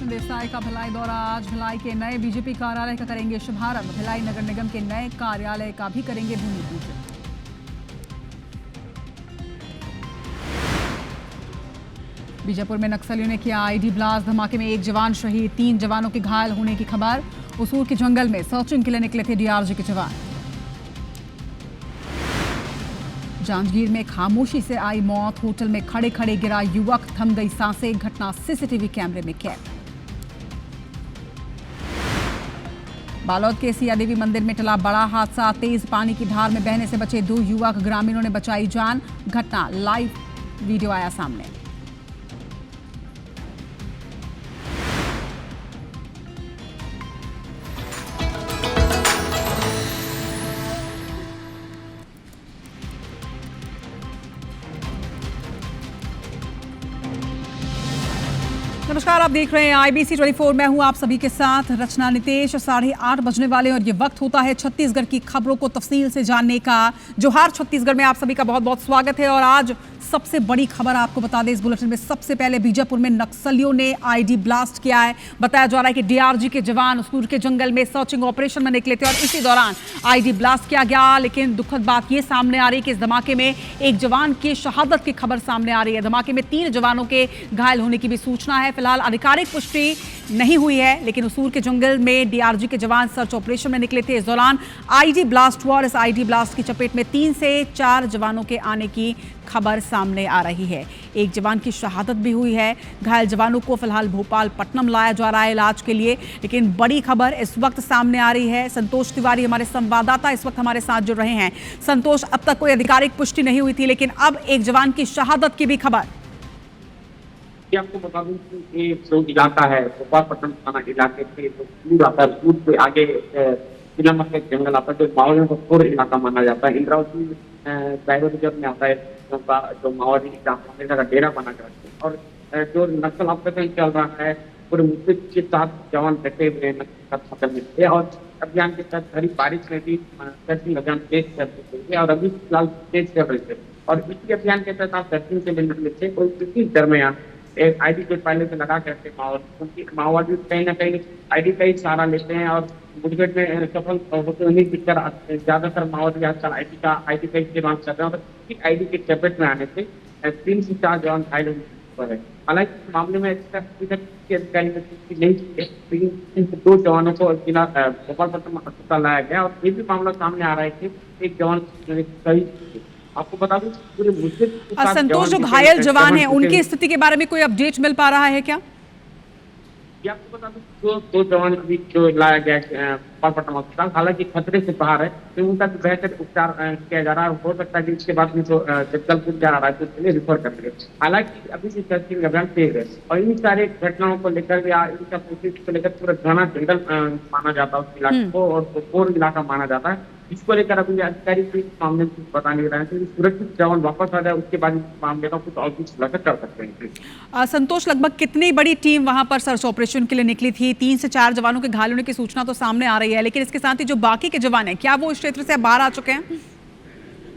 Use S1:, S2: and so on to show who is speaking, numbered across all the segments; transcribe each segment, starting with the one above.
S1: कृष्ण देसाई का भिलाई दौरा आज। भिलाई के नए बीजेपी कार्यालय का करेंगे शुभारंभ। भिलाई नगर निगम के नए कार्यालय का भी करेंगे भूमि पूजन। बीजापुर में नक्सलियों ने किया आईडी ब्लास्ट। धमाके में 1 जवान शहीद, 3 जवानों के घायल होने की खबर। उसूर के जंगल में सर्चिंग के लिए निकले थे डीआरजी के जवान। जांजगीर में खामोशी से आई मौत। होटल में खड़े खड़े गिरा युवक, थम गई सांसें। घटना सीसीटीवी कैमरे में कैद। बालोद के सिया देवी मंदिर में टला बड़ा हादसा। तेज पानी की धार में बहने से बचे 2 युवक, ग्रामीणों ने बचाई जान। घटना लाइव वीडियो आया सामने। नमस्कार, आप देख रहे हैं IBC 24। मैं हूं आप सभी के साथ रचना नितेश। 8:30 बजने वाले और ये वक्त होता है छत्तीसगढ़ की खबरों को तफसील से जानने का। जोहार छत्तीसगढ़ में आप सभी का बहुत बहुत स्वागत है। और आज सबसे बड़ी खबर आपको बता दें इस बुलेटिन में। सबसे पहले बीजापुर में नक्सलियों ने आईडी ब्लास्ट किया है। बताया जा रहा है कि डीआरजी के जवान उसूर के जंगल में सर्चिंग ऑपरेशन में निकले थे और इसी दौरान आईडी ब्लास्ट किया गया। लेकिन दुखद बात ये सामने आ रही है कि इस धमाके में 1 जवान की शहादत की खबर सामने आ रही है। धमाके में 3 जवानों के घायल होने की भी सूचना है। फिलहाल आधिकारिक पुष्टि नहीं हुई है, लेकिन उसूर के जंगल में डीआरजी के जवान सर्च ऑपरेशन में निकले थे। इस दौरान आईडी ब्लास्ट हुआ और इस आईडी ब्लास्ट की चपेट में 3 से 4 जवानों के आने की खबर सामने आ रही है। 1 जवान की शहादत भी हुई है। घायल जवानों को फिलहाल भोपालपट्टनम लाया जा रहा है इलाज के लिए। लेकिन बड़ी खबर इस वक्त सामने आ रही है। संतोष तिवारी हमारे संवाददाता इस वक्त हमारे साथ जुड़ रहे हैं। संतोष, अब तक कोई आधिकारिक पुष्टि नहीं हुई थी, लेकिन अब 1 जवान की शहादत की भी खबर।
S2: आपको बता दूं कि ये जो इलाका है भोपालपट्टनम थाना इलाके से जो दूर आता है, दूर से आगे जिला मतलब जंगल आता है, जो माओवादियों का कोर इलाका माना जाता है। इंद्रावती टाइगर रिजर्व में आता है, जो माओवादी का डेरा बना कर रखते हैं। और जो नक्सल ऑपरेशन चल रहा है पूरे मुद्दे के साथ जवान डटे हुए नक्सल और अभियान के तहत हरी बारिश में भी सर्चिंग अभियान तेज कर थे और अभी फिलहाल तेज कर रहे थे। और इसी अभियान के तहत आप सर्चिंग के लिए निकले थे और इसी दरमियान एक आईडी के पहले से लगा करके माओवादी कहीं ना कहीं आईडी का ही सहारा लेते हैं और मुठभेड़ में सफल होते हुए दिखकर ज्यादातर माओवादी आजकल आईडी का इस्तेमाल कर रहे हैं। और आईडी के चपेट में आने से 3 से 4 जवान घायल है। हालांकि इस मामले में अधिकारी ने पुष्टि नहीं की है, लेकिन 2 जवानों को जिला भोपालपट्टनम अस्पताल लाया गया और ये भी मामला सामने आ रहा है कि 1 जवान शहीद। आपको बता दूं पूरे मुद्दे
S1: संतोष, जो घायल जवान है उनकी स्थिति के बारे में कोई अपडेट मिल पा रहा है क्या?
S2: आपको बता दूं 2 जवान अभी जो लाया गया भोपालपट्टनम अस्पताल, हालांकि खतरे से बाहर है, तो उनका बेहतर उपचार किया जा रहा है। हो सकता है कि इसके बाद में जो जगदलपुर जा रहा है तो उसके लिए रिफर कर दिया। हालांकि अभी भी सर्चिंग अभियान तेज है और इन सारे घटनाओं को लेकर या इनका कोशिश को लेकर पूरा घना जंगल माना जाता है उस इलाके को और कोर इलाका माना जाता है। इसको लेकर अभी अधिकारी को इस मामले में कुछ बता नहीं रहे हैं, तो सुरक्षित जवान वापस आ जाए उसके बाद इस मामले का कुछ और कुछ कर सकते हैं।
S1: संतोष, लगभग कितनी बड़ी टीम वहां पर सर्च ऑपरेशन के लिए निकली थी? 3 से 4 जवानों के घायल होने की सूचना तो सामने आ रही है, लेकिन इसके साथ ही जो बाकी के जवान हैं क्या वो इस क्षेत्र से बाहर आ चुके हैं?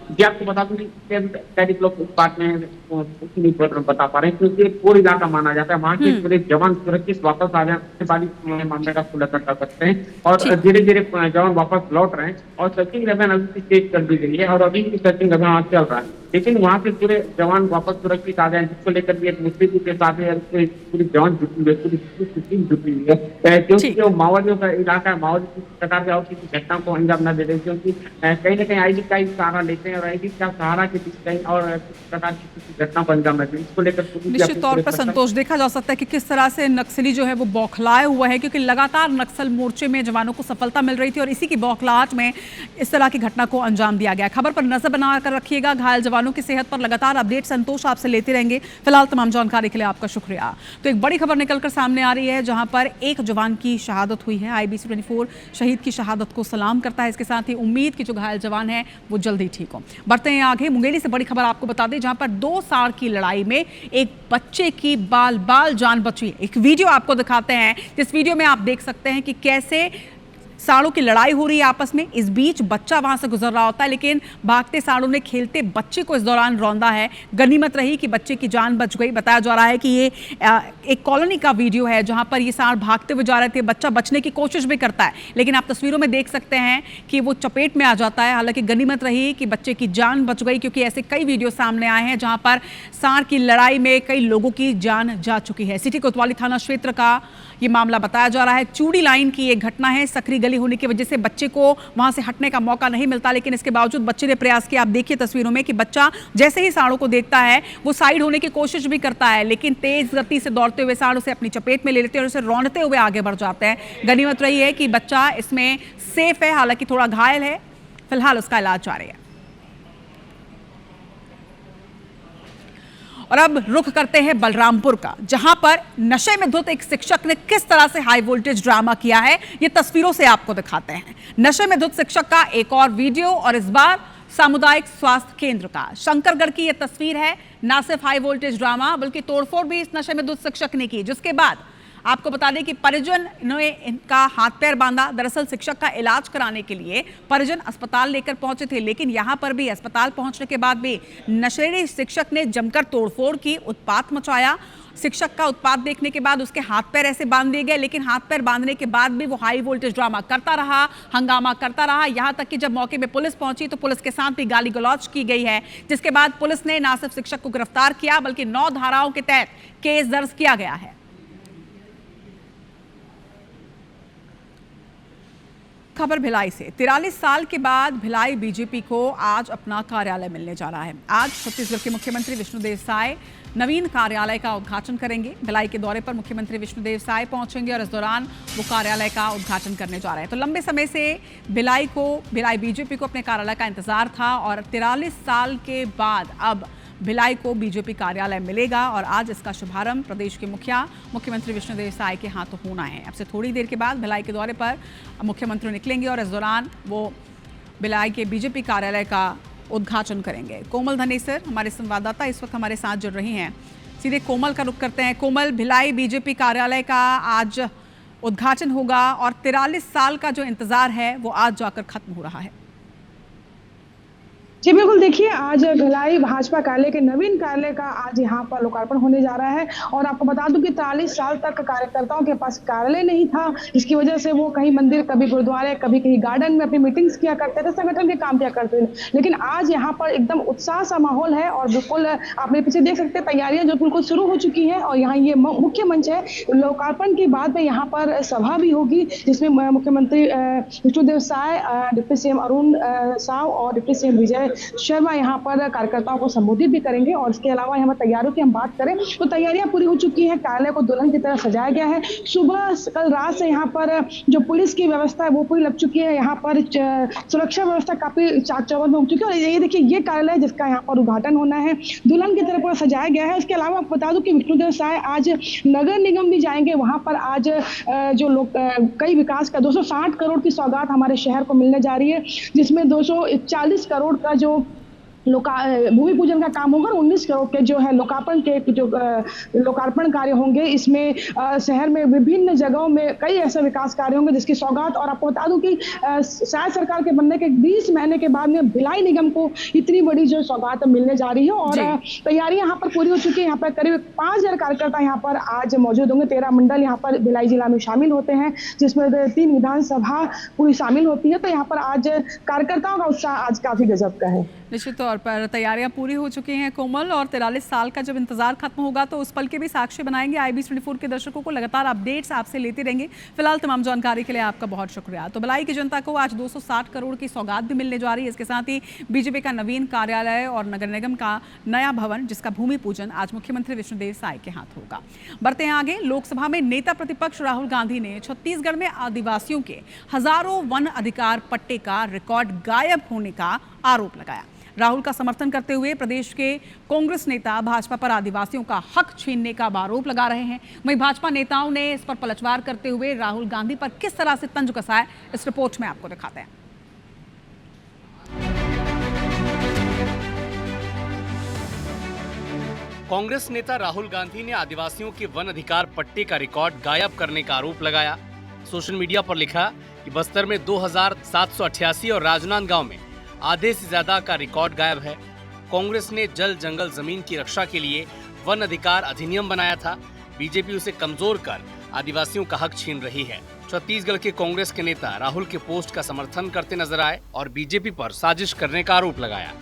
S2: जी, आपको बता दूं कि लोग इस बात में कुछ नहीं बता पा रहे हैं, क्योंकि पूरा इलाका माना जाता है। वहाँ के पूरे जवान सुरक्षित वापस आ जाए उसके बाद इस मामले का खुलासा कर सकते हैं। और धीरे धीरे जवान वापस लौट रहे हैं और सर्चिंग अभियान अभी तेज कर दी गई है और अभी भी सर्चिंग अभियान चल रहा है। लेकिन वहाँ से पूरे जवान वापस सुरक्षित आ जाए, जिसको लेकर भी एक मुश्किल के साथ पूरी जवान जुटी हुई है, पूरी जुटी हुई है, क्योंकि जो माओवादियों का इलाका है, माओवादी किसी प्रकार से और किसी घटना को अंजाम न दे रहे, क्योंकि कहीं ना कहीं आईडी का ही सहारा लेते हैं और आईडी का सहारा के बीच कहीं और किसी प्रकार की किसी घटना को अंजाम न दे। इसको लेकर
S1: निश्चित तौर पर संतोष देखा जा सकता है कि किस तरह से नक्सली जो है वो बौखलाए हुआ है, क्योंकि लगातार नक्सल मोर्चे में जवानों को सफलता मिल रही थी और इसी की बौखलाहट में इस तरह की घटना को अंजाम दिया गया। खबर पर नजर बनाकर रखिएगा। घायल जवानों की सेहत पर लगातार अपडेट संतोष आपसे लेते रहेंगे। फिलहाल तमाम जानकारी के लिए आपका शुक्रिया। तो एक बड़ी खबर निकलकर सामने आ रही है, जहां पर 1 जवान की शहादत हुई है। IBC 24 शहीद की शहादत को सलाम करता है। इसके साथ ही उम्मीद की जो घायल जवान है वो जल्दी ठीक हो। बढ़ते हैं आगे। मुंगेली से बड़ी खबर आपको बता दें, जहां पर 2 साल की लड़ाई में एक बच्चे की बाल जान बची। एक वीडियो आपको दिखाते हैं, जिस वीडियो में आप देख सकते हैं कि कैसे सांडों की लड़ाई हो रही है आपस में। इस बीच बच्चा वहां से गुजर रहा होता है, लेकिन भागते सांडों ने खेलते बच्चे को इस दौरान रौंदा है। गनीमत रही कि बच्चे की जान बच गई। बताया जा रहा है कि ये एक कॉलोनी का वीडियो है जहां पर ये सांड भागते हुए जा रहे थे। बच्चा बचने की कोशिश भी करता है, लेकिन आप तस्वीरों में देख सकते हैं कि वो चपेट में आ जाता है। हालांकि गनीमत रही कि बच्चे की जान बच गई, क्योंकि ऐसे कई वीडियो सामने आए हैं जहां पर सांड की लड़ाई में कई लोगों की जान जा चुकी है। सिटी कोतवाली थाना क्षेत्र का ये मामला बताया जा रहा है। चूड़ी लाइन की एक घटना है। सकरी गली होने की वजह से बच्चे को वहां से हटने का मौका नहीं मिलता, लेकिन इसके बावजूद बच्चे ने प्रयास किया। आप देखिए तस्वीरों में कि बच्चा जैसे ही सांडों को देखता है वो साइड होने की कोशिश भी करता है, लेकिन तेज गति से दौड़ते हुए सांड उसे अपनी चपेट में ले लेते हैं और उसे रौंदते हुए आगे बढ़ जाते हैं। गनीमत रही है कि बच्चा इसमें सेफ है, हालांकि थोड़ा घायल है। फिलहाल उसका इलाज जारी है। और अब रुख करते हैं बलरामपुर का, जहां पर नशे में धुत एक शिक्षक ने किस तरह से हाई वोल्टेज ड्रामा किया है, ये तस्वीरों से आपको दिखाते हैं। नशे में धुत शिक्षक का एक और वीडियो, और इस बार सामुदायिक स्वास्थ्य केंद्र का। शंकरगढ़ की यह तस्वीर है। ना सिर्फ हाई वोल्टेज ड्रामा बल्कि तोड़फोड़ भी इस नशे में धुत शिक्षक ने की, जिसके बाद आपको बता दें कि परिजन ने इनका हाथ पैर बांधा। दरअसल शिक्षक का इलाज कराने के लिए परिजन अस्पताल लेकर पहुंचे थे, लेकिन यहां पर भी अस्पताल पहुंचने के बाद भी नशेड़ी शिक्षक ने जमकर तोड़फोड़ की, उत्पात मचाया। शिक्षक का उत्पात देखने के बाद उसके हाथ पैर ऐसे बांध दिए गए, लेकिन हाथ पैर बांधने के बाद भी वो हाई वोल्टेज ड्रामा करता रहा, हंगामा करता रहा। यहां तक कि जब मौके पे पुलिस पहुंची तो पुलिस के साथ भी गाली गलौज की गई है, जिसके बाद पुलिस ने न सिर्फ शिक्षक को गिरफ्तार किया बल्कि 9 धाराओं के तहत केस दर्ज किया गया है। खबर भिलाई से। 43 साल के बाद भिलाई बीजेपी को आज अपना कार्यालय मिलने जा रहा है। आज छत्तीसगढ़ के मुख्यमंत्री विष्णुदेव साय नवीन कार्यालय का उद्घाटन करेंगे। भिलाई के दौरे पर मुख्यमंत्री विष्णुदेव साय पहुंचेंगे और इस दौरान वो कार्यालय का उद्घाटन करने जा रहे हैं। तो लंबे समय से भिलाई बीजेपी को अपने कार्यालय का इंतजार था, और 43 साल के बाद अब भिलाई को बीजेपी कार्यालय मिलेगा, और आज इसका शुभारंभ प्रदेश के मुख्यमंत्री विष्णुदेव साय के हाथों होना है। अब से थोड़ी देर के बाद भिलाई के दौरे पर मुख्यमंत्री निकलेंगे और इस दौरान वो भिलाई के बीजेपी कार्यालय का उद्घाटन करेंगे। कोमल धनेसर हमारे संवाददाता इस वक्त हमारे साथ जुड़ रही हैं। सीधे कोमल का रुख करते हैं। कोमल, भिलाई बीजेपी कार्यालय का आज उद्घाटन होगा और 43 साल का जो इंतजार है वो आज जाकर खत्म हो रहा है।
S3: जी बिल्कुल, देखिए आज भिलाई भाजपा कार्यालय के नवीन कार्यालय का आज यहाँ पर लोकार्पण होने जा रहा है। और आपको बता दूं कि 43 साल तक कार्यकर्ताओं के पास कार्यालय नहीं था, जिसकी वजह से वो कहीं मंदिर, कभी गुरुद्वारे, कभी कहीं गार्डन में अपनी मीटिंग्स किया करते थे, संगठन के काम किया करते थे। लेकिन आज यहाँ पर एकदम उत्साह सा माहौल है और बिल्कुल आप मेरे पीछे देख सकते हैं तैयारियां जो बिल्कुल शुरू हो चुकी है। और यहाँ ये मुख्य मंच है। लोकार्पण के बाद में यहाँ पर सभा भी होगी, जिसमें मुख्यमंत्री विष्णुदेव साय, डिप्टी सीएम अरुण साव और डिप्टी सीएम विजय शर्मा यहाँ पर कार्यकर्ताओं को संबोधित भी करेंगे। और इसके अलावा यहाँ पर तैयारियों की हम बात करें तो तैयारियां पूरी हो चुकी हैं। कार्यालय को दुल्हन की तरह सजाया गया है। सुबह कल रात से यहाँ पर जो पुलिस की व्यवस्था है वो पूरी लग चुकी है। यहाँ पर सुरक्षा व्यवस्था काफी चाक चौबंद में हो चुकी है। और ये देखिए, ये कार्यालय जिसका यहाँ पर उद्घाटन होना है दुल्हन की तरह पूरा सजाया गया है। इसके अलावा आपको बता दूं कि विष्णुदेव साय आज नगर निगम भी जाएंगे। वहां पर आज जो लोग कई विकास का 260 करोड़ की सौगात हमारे शहर को मिलने जा रही है, जिसमें 240 करोड़ का जो भूमि पूजन का काम होगा और 19 करोड़ के जो है लोकार्पण के जो लोकार्पण कार्य होंगे। इसमें शहर में विभिन्न जगहों में कई ऐसे विकास कार्य होंगे जिसकी सौगात। और आपको बता दूं कि शायद सरकार के बनने के 20 महीने के बाद में भिलाई निगम को इतनी बड़ी जो सौगात मिलने जा रही है। और तैयारियां यहाँ पर पूरी हो चुकी है। यहाँ पर करीब 5000 कार्यकर्ता यहाँ पर आज मौजूद होंगे। 13 मंडल यहाँ पर भिलाई जिला में शामिल होते हैं, जिसमें 3 विधानसभा पूरी शामिल होती है। तो यहाँ पर आज कार्यकर्ताओं का उत्साह आज काफी गजब का है।
S1: निश्चित तौर पर तैयारियां पूरी हो चुकी हैं कोमल, और 43 साल का जब इंतजार खत्म होगा तो उस पल के भी साक्ष्य बनाएंगे। IBC 24 के दर्शकों को लगातार अपडेट्स आपसे लेते रहेंगे। फिलहाल तमाम जानकारी के लिए आपका बहुत शुक्रिया। तो भिलाई की जनता को आज 260 करोड़ की सौगात भी मिलने जा रही है। इसके साथ ही बीजेपी का नवीन कार्यालय और नगर निगम का नया भवन, जिसका भूमि पूजन आज मुख्यमंत्री विष्णुदेव साय के हाथ होगा। बढ़ते हैं आगे। लोकसभा में नेता प्रतिपक्ष राहुल गांधी ने छत्तीसगढ़ में आदिवासियों के हजारों वन अधिकार पट्टे का रिकॉर्ड गायब होने का आरोप लगाया। राहुल का समर्थन करते हुए प्रदेश के कांग्रेस नेता भाजपा पर आदिवासियों का हक छीनने का आरोप लगा रहे हैं। वहीं भाजपा नेताओं ने इस पर पलटवार करते हुए राहुल गांधी पर किस तरह से तंज कसा है, इस रिपोर्ट में आपको दिखाते हैं।
S4: कांग्रेस नेता राहुल गांधी ने आदिवासियों के वन अधिकार पट्टे का रिकॉर्ड गायब करने का आरोप लगाया। सोशल मीडिया पर लिखा कि बस्तर में 2788 और राजनांदगांव में आधे से ज्यादा का रिकॉर्ड गायब है। कांग्रेस ने जल जंगल जमीन की रक्षा के लिए वन अधिकार अधिनियम बनाया था। बीजेपी उसे कमजोर कर आदिवासियों का हक छीन रही है। छत्तीसगढ़ के कांग्रेस के नेता राहुल के पोस्ट का समर्थन करते नजर आए और बीजेपी पर साजिश करने का आरोप लगाया।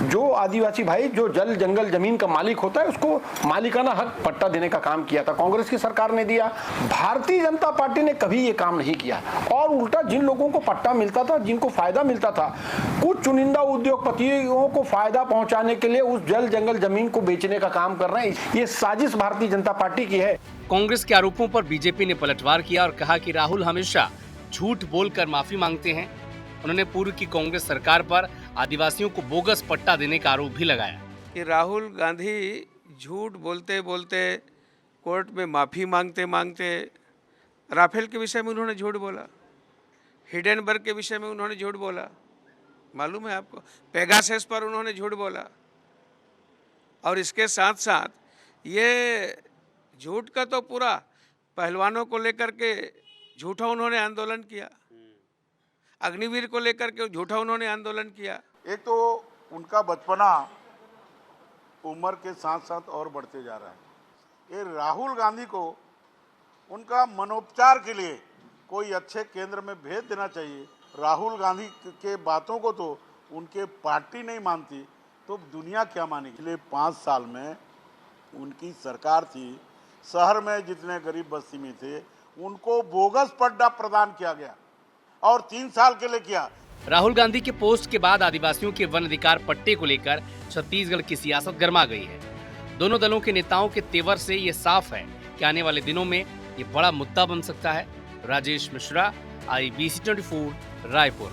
S5: जो आदिवासी भाई जो जल जंगल जमीन का मालिक होता है उसको मालिकाना हक पट्टा देने का काम किया था, कांग्रेस की सरकार ने दिया। भारतीय जनता पार्टी ने कभी ये काम नहीं किया और उल्टा जिन लोगों को पट्टा मिलता था, जिनको फायदा मिलता था, कुछ चुनिंदा उद्योगपतियों को फायदा पहुंचाने के लिए उस जल जंगल जमीन को बेचने का काम कर रहे हैं। ये साजिश भारतीय जनता पार्टी की है।
S4: कांग्रेस के आरोपों पर बीजेपी ने पलटवार किया और कहा कि राहुल हमेशा झूठ बोलकर माफी मांगते हैं। उन्होंने पूर्व की कांग्रेस सरकार पर आदिवासियों को बोगस पट्टा देने का आरोप भी लगाया
S6: कि राहुल गांधी झूठ बोलते बोलते कोर्ट में माफ़ी मांगते मांगते राफेल के विषय में उन्होंने झूठ बोला, हिडेनबर्ग के विषय में उन्होंने झूठ बोला, मालूम है आपको, पेगासस पर उन्होंने झूठ बोला। और इसके साथ साथ ये झूठ का तो पूरा पहलवानों को लेकर के झूठा उन्होंने आंदोलन किया, अग्निवीर को लेकर के झूठा उन्होंने आंदोलन किया।
S7: एक तो उनका बचपना उम्र के साथ साथ और बढ़ते जा रहा है। ये राहुल गांधी को उनका मनोपचार के लिए कोई अच्छे केंद्र में भेज देना चाहिए। राहुल गांधी के बातों को तो उनके पार्टी नहीं मानती तो दुनिया क्या मानेगी। पिछले 5 साल में उनकी सरकार थी, शहर में जितने गरीब बस्ती में थे उनको बोगस पट्टा प्रदान किया गया और 3 साल के लिए किया।
S4: राहुल गांधी के पोस्ट के बाद आदिवासियों के वन अधिकार पट्टे को लेकर छत्तीसगढ़ की सियासत गर्मा गई है। दोनों दलों के नेताओं के तेवर से ये साफ है कि आने वाले दिनों में ये बड़ा मुद्दा बन सकता है। राजेश मिश्रा, IBC 24, रायपुर।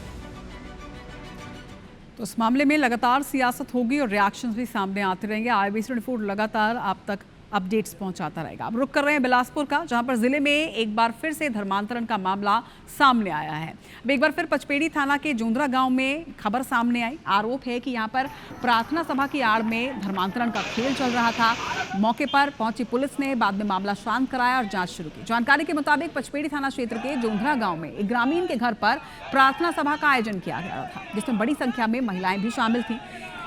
S1: तो इस मामले में लगातार सियासत होगी और रिएक्शंस भी सामने आते रहेंगे। IBC 24 लगातार आप तक अपडेट्स पहुंचाता रहेगा। अब रुक कर रहे हैं बिलासपुर का, जहां पर जिले में एक बार फिर से धर्मांतरण का मामला सामने आया है। अब एक बार फिर पचपेड़ी थाना के जोंधरा गांव में खबर सामने आई। आरोप है कि यहां पर प्रार्थना सभा की आड़ में धर्मांतरण का खेल चल रहा था। मौके पर पहुंची पुलिस ने बाद में मामला शांत कराया और जांच शुरू की। जानकारी के मुताबिक पचपेड़ी थाना क्षेत्र के जोंधरा गाँव में एक ग्रामीण के घर पर प्रार्थना सभा का आयोजन किया गया था, जिसमें बड़ी संख्या में महिलाएं भी शामिल थी।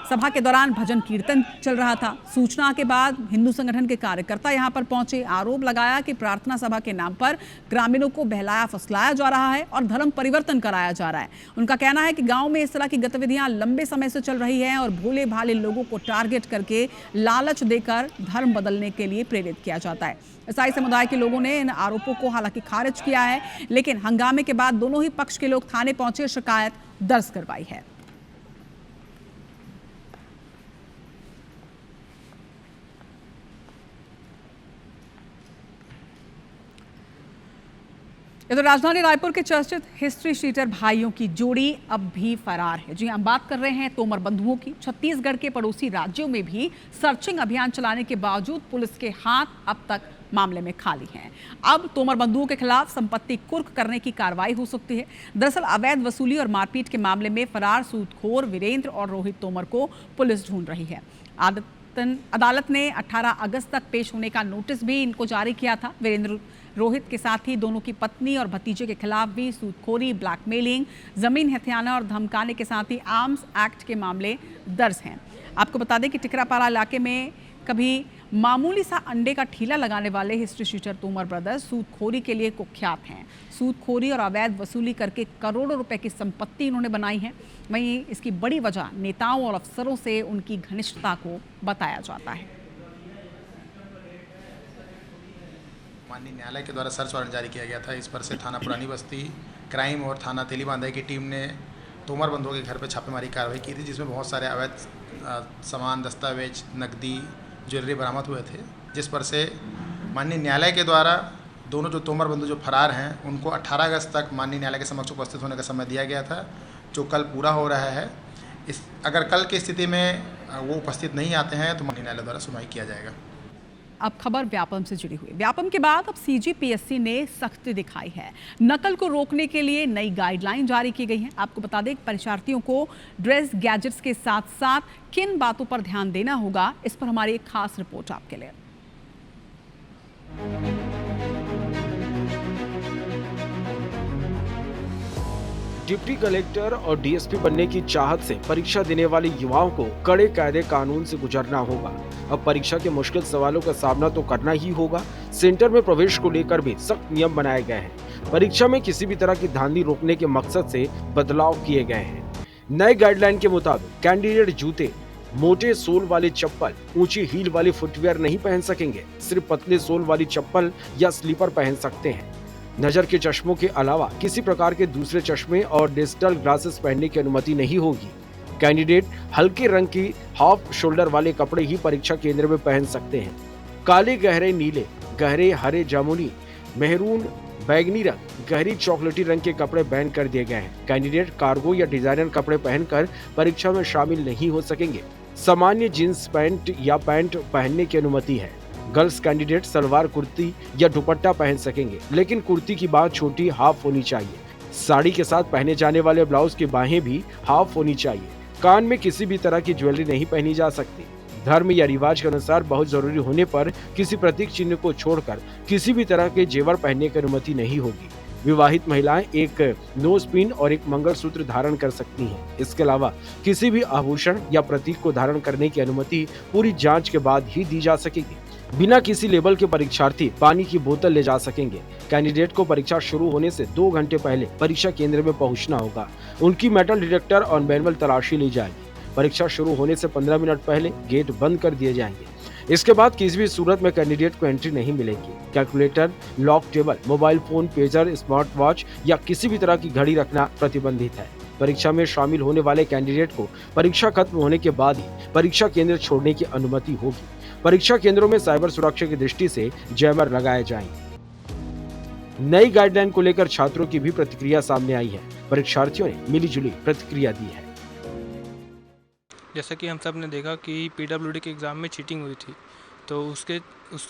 S1: सभा के दौरान भजन कीर्तन चल रहा था। सूचना के बाद हिंदू संगठन के कार्यकर्ता यहां पर पहुंचे। आरोप लगाया कि प्रार्थना सभा के नाम पर ग्रामीणों को बहलाया फुसलाया जा रहा है और धर्म परिवर्तन कराया जा रहा है। उनका कहना है कि गांव में इस तरह की गतिविधियां लंबे समय से चल रही हैं और भोले भाले लोगों को टारगेट करके लालच देकर धर्म बदलने के लिए प्रेरित किया जाता है। ईसाई समुदाय के लोगों ने इन आरोपों को हालांकि खारिज किया है, लेकिन हंगामे के बाद दोनों ही पक्ष के लोग थाने पहुंचे, शिकायत दर्ज करवाई है। इधर राजधानी रायपुर के चर्चित हिस्ट्री शीटर भाइयों की जोड़ी अब भी फरार है। जी हम बात कर रहे हैं तोमर बंधुओं की। छत्तीसगढ़ के पड़ोसी राज्यों में भी सर्चिंग अभियान चलाने के बावजूद पुलिस के हाथ अब तक मामले में खाली हैं। अब तोमर बंधुओं के खिलाफ संपत्ति कुर्क करने की कार्रवाई हो सकती है। दरअसल अवैध वसूली और मारपीट के मामले में फरार सूदखोर वीरेंद्र और रोहित तोमर को पुलिस ढूंढ रही है। अदालत ने 18 अगस्त तक पेश होने का नोटिस भी इनको जारी किया था। वीरेंद्र रोहित के साथ ही दोनों की पत्नी और भतीजे के खिलाफ भी सूदखोरी, ब्लैकमेलिंग, जमीन हथियाना और धमकाने के साथ ही आर्म्स एक्ट के मामले दर्ज हैं। आपको बता दें कि टिकरापारा इलाके में कभी मामूली सा अंडे का ठेला लगाने वाले हिस्ट्री शीटर तोमर ब्रदर्स सूदखोरी के लिए कुख्यात हैं। सूदखोरी और अवैध वसूली करके करोड़ों रुपए की संपत्ति इन्होंने बनाई है। वहीं इसकी बड़ी वजह नेताओं और अफसरों से उनकी घनिष्ठता को बताया जाता है।
S8: माननीय न्यायालय के द्वारा सर्च वारंट जारी किया गया था। इस पर से थाना पुरानी बस्ती क्राइम और थाना तेलीबांधा की टीम ने तोमर बंधुओं के घर पर छापेमारी कार्रवाई की थी, जिसमें बहुत सारे अवैध सामान, दस्तावेज, नकदी, ज्वेलरी बरामद हुए थे। जिस पर से माननीय न्यायालय के द्वारा दोनों जो तोमर बंधु जो फरार हैं उनको 18 अगस्त तक माननीय न्यायालय के समक्ष उपस्थित होने का समय दिया गया था, जो कल पूरा हो रहा है। अगर कल की स्थिति में वो उपस्थित नहीं आते हैं तो माननीय न्यायालय द्वारा सुनवाई किया जाएगा।
S1: अब खबर व्यापम से जुड़ी हुई। व्यापम के बाद अब CGPSC ने सख्ती दिखाई है। नकल को रोकने के लिए नई गाइडलाइन जारी की गई है। आपको बता दें परीक्षार्थियों को ड्रेस, गैजेट्स के साथ साथ किन बातों पर ध्यान देना होगा, इस पर हमारी एक खास रिपोर्ट आपके लिए।
S9: डिप्टी कलेक्टर और डीएसपी बनने की चाहत से परीक्षा देने वाले युवाओं को कड़े कायदे कानून से गुजरना होगा। अब परीक्षा के मुश्किल सवालों का सामना तो करना ही होगा। सेंटर में प्रवेश को लेकर भी सख्त नियम बनाए गए हैं। परीक्षा में किसी भी तरह की धांधली रोकने के मकसद से बदलाव किए गए हैं। नए गाइडलाइन के मुताबिक कैंडिडेट जूते, मोटे सोल वाले चप्पल, ऊंची हील वाली फुटवियर नहीं पहन सकेंगे। सिर्फ पतले सोल वाली चप्पल या स्लीपर पहन सकते हैं। नजर के चश्मों के अलावा किसी प्रकार के दूसरे चश्मे और डिजिटल ग्लासेस पहनने की अनुमति नहीं होगी। कैंडिडेट हल्के रंग की हाफ शोल्डर वाले कपड़े ही परीक्षा केंद्र में पहन सकते हैं। काले, गहरे नीले, गहरे हरे जामुनी, मेहरून, बैगनी रंग, गहरी चॉकलेटी रंग के कपड़े बैन कर दिए गए हैं। कैंडिडेट कार्गो या डिजाइनर कपड़े पहनकर परीक्षा में शामिल नहीं हो सकेंगे। सामान्य जींस पैंट या पैंट पहनने की अनुमति है। गर्ल्स कैंडिडेट सलवार कुर्ती या दुपट्टा पहन सकेंगे, लेकिन कुर्ती की बाह छोटी हाफ होनी चाहिए। साड़ी के साथ पहने जाने वाले ब्लाउज की बाहें भी हाफ होनी चाहिए। कान में किसी भी तरह की ज्वेलरी नहीं पहनी जा सकती। धर्म या रिवाज के अनुसार बहुत जरूरी होने पर किसी प्रतीक चिन्ह को छोड़कर किसी भी तरह के जेवर पहनने की अनुमति नहीं होगी। विवाहित महिलाएं एक नोज पिन और एक मंगलसूत्र धारण कर सकती हैं। इसके अलावा किसी भी आभूषण या प्रतीक को धारण करने की अनुमति पूरी जांच के बाद ही दी जा सकेगी। बिना किसी लेबल के परीक्षार्थी पानी की बोतल ले जा सकेंगे। कैंडिडेट को परीक्षा शुरू होने से 2 घंटे पहले परीक्षा केंद्र में पहुंचना होगा। उनकी मेटल डिटेक्टर और मैनुअल तलाशी ली जाएगी। परीक्षा शुरू होने से 15 मिनट पहले गेट बंद कर दिए जाएंगे। इसके बाद किसी भी सूरत में कैंडिडेट को एंट्री नहीं मिलेगी। Calculator, log table, mobile phone, pager, smart watch या किसी भी तरह की घड़ी रखना प्रतिबंधित है। परीक्षा में शामिल होने वाले कैंडिडेट को परीक्षा खत्म होने के बाद ही परीक्षा केंद्र छोड़ने की अनुमति होगी। परीक्षा केंद्रों में साइबर सुरक्षा की दृष्टि से जैमर लगाए जाएंगे। नई गाइडलाइन को लेकर छात्रों की भी प्रतिक्रिया सामने आई है। परीक्षार्थियों ने मिलीजुली प्रतिक्रिया दी है।
S10: जैसा कि हम सब ने देखा कि पीडब्ल्यूडी के एग्ज़ाम में चीटिंग हुई थी, तो उसके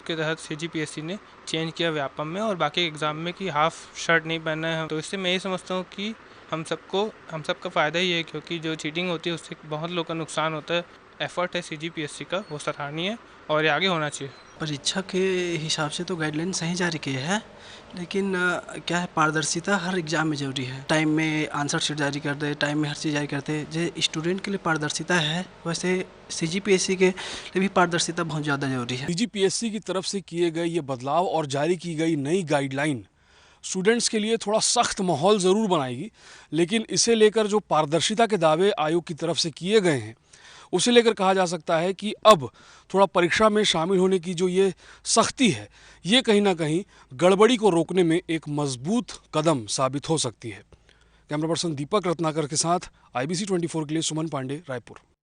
S10: तहत सीजीपीएससी ने चेंज किया व्यापम में और बाकी एग्ज़ाम में कि हाफ शर्ट नहीं पहनना है। तो इससे मैं ये समझता हूँ कि हम सबका फ़ायदा ही है, क्योंकि जो चीटिंग होती है उससे बहुत लोगों का नुकसान होता है। एफर्ट है सीजीपीएससी का, वो सराहनीय है और ये आगे होना चाहिए।
S11: परीक्षा के हिसाब से तो गाइडलाइन सही जारी की है, लेकिन क्या है, पारदर्शिता हर एग्जाम में जरूरी है। टाइम में आंसर शीट जारी कर दे, टाइम में हर चीज़ जारी करते हैं। जो स्टूडेंट के लिए पारदर्शिता है, वैसे सीजीपीएससी के लिए भी पारदर्शिता बहुत ज़्यादा जरूरी है।
S12: सीजीपीएससी की तरफ से किए गए ये बदलाव और जारी की गई नई गाइडलाइन स्टूडेंट्स के लिए थोड़ा सख्त माहौल ज़रूर बनाएगी, लेकिन इसे लेकर जो पारदर्शिता के दावे आयोग की तरफ से किए गए हैं, उसे लेकर कहा जा सकता है कि अब थोड़ा परीक्षा में शामिल होने की जो ये सख्ती है, ये कहीं ना कहीं गड़बड़ी को रोकने में एक मजबूत कदम साबित हो सकती है। कैमरा पर्सन दीपक रत्नाकर के साथ IBC 24 के लिए सुमन पांडे, रायपुर।